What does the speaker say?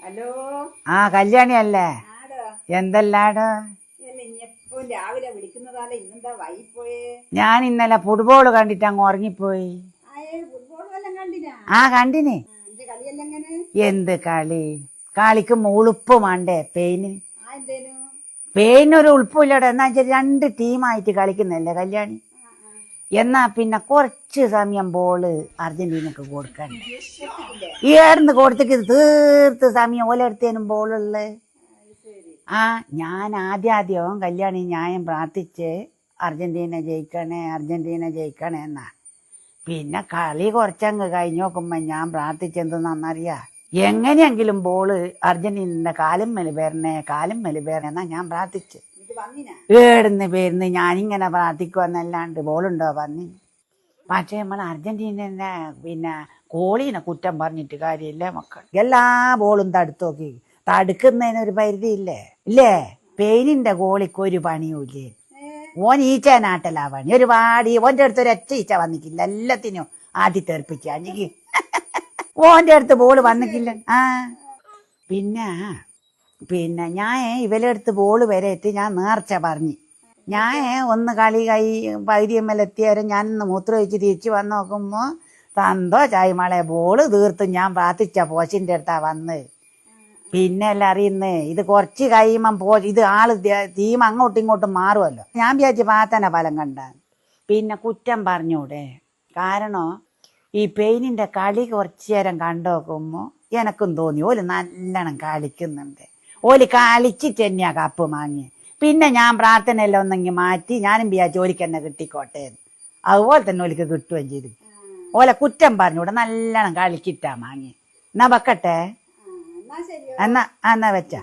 Hello. ആ കല്യാണി അല്ലേ? എന്തെല്ലാടോ? രാവിലെ വിളിക്കുന്നതാലേ ഇന്നെന്താ വൈകിപ്പോയേ? ഞാൻ ഇന്നലെ ഫുട്ബോൾ കണ്ടിട്ട് അങ്ങ് ഉറങ്ങിപ്പോയി. ആ കണ്ടിന്. എന്ത് കളി? കളിക്ക് ഉളുപ്പ് വേണ്ടേ പെയിന്? പെയിനൊരു ഉളുപ്പില്ലടോ. എന്നാ വെച്ചാൽ 2 ടീമായിട്ട് കളിക്കുന്നല്ലേ കല്യാണി. എന്നാ പിന്നെ കുറച്ച് സമയം ബോള് അർജന്റീനക്ക് കൊടുക്കണ്ട. ഈ ഏടുന്ന് കൊടുത്തേക്ക് തീർത്ത് സമയം ഓലെടുത്തേനും ബോളുള്ളേ. ആ ഞാൻ ആദ്യം കല്യാണി ന്യായം പ്രാർത്ഥിച്ച് അർജന്റീന ജയിക്കണേ എന്നാ. പിന്നെ കളി കുറച്ചങ്ങ് കഴിഞ്ഞ് നോക്കുമ്പോ ഞാൻ പ്രാർത്ഥിച്ചെന്തെന്നറിയാ, എങ്ങനെയെങ്കിലും ബോള് അർജന്റീനന്റെ കാലും മേല് വരണേ എന്നാ ഞാൻ പ്രാർത്ഥിച്ചു. ഏടുന്ന് ഞാനിങ്ങനെ പ്രാർത്ഥിക്കുവന്നല്ലാണ്ട് ബോളുണ്ടോ വന്നി. പക്ഷേ നമ്മൾ അർജന്റീനനെ പിന്നെ കോളീനെ കുറ്റം പറഞ്ഞിട്ട് കാര്യമില്ല മക്കൾ. എല്ലാ ബോളും തടുത്തു നോക്കി. തടുക്കുന്നതിനൊരു പരിധി ഇല്ലേ? പെയിനിന്റെ കോളിക്ക് ഒരു പണിയൂല്ലേ. ഓൻ ഈച്ചനാട്ടലാ പണി. ഒരുപാട് ഓന്റെ അടുത്ത് ഒരു ഒറ്റ ഈച്ച വന്നിക്കില്ല. എല്ലാത്തിനും ആദ്യം തെറിപ്പിച്ച അഞ്ഞിക്ക് ഓന്റെ അടുത്ത് ബോള് വന്നിക്കില്ല. പിന്നെ ഞാൻ ഇവലെടുത്ത് ബോള് വരെയിട്ട് ഞാൻ നേർച്ച പറഞ്ഞു. ഞാൻ ഒന്ന് കളി പകുതിയമ്മലെത്തിയാലും ഞാൻ മൂത്രം ഒഴിച്ച് തിരിച്ചു വന്ന് നോക്കുമ്പോ സന്തോഷായി മളെ. ബോള് തീർത്തും ഞാൻ പ്രാർത്ഥിച്ച പോച്ചിന്റെ അടുത്താ വന്ന്. പിന്നെ എല്ലാം അറിയുന്നേ ഇത് കുറച്ച് കഴിയുമ്പം ഇത് ആള് ടീം അങ്ങോട്ടും ഇങ്ങോട്ടും മാറുമല്ലോ. ഞാൻ വിചാരിച്ചു പ്രാർത്ഥന ഫലം കണ്ട. പിന്നെ കുറ്റം പറഞ്ഞൂടെ? കാരണം ഈ പെയിനിന്റെ കളി കുറച്ചു നേരം കണ്ടു നോക്കുമ്പോ എനക്കും തോന്നി ഓല് നല്ലോണം കളിക്കുന്നുണ്ട്. ഓല് കളിച്ചിട്ട് തന്നെയാ കപ്പ് വാങ്ങി. പിന്നെ ഞാൻ പ്രാർത്ഥനയെല്ലാം ഒന്നെങ്കിൽ മാറ്റി ഞാനും വിചാരിച്ചു ഓലിക്ക് തന്നെ കിട്ടിക്കോട്ടെ. അതുപോലെ തന്നെ ഓലിക്ക് കിട്ടുകയും ചെയ്തു. ഓലെ കുറ്റം പറഞ്ഞൂടെ? നല്ലോണം കളിച്ചിട്ടാ വാങ്ങി. എന്നാ വെക്കട്ടെ. എന്നാ വെച്ച.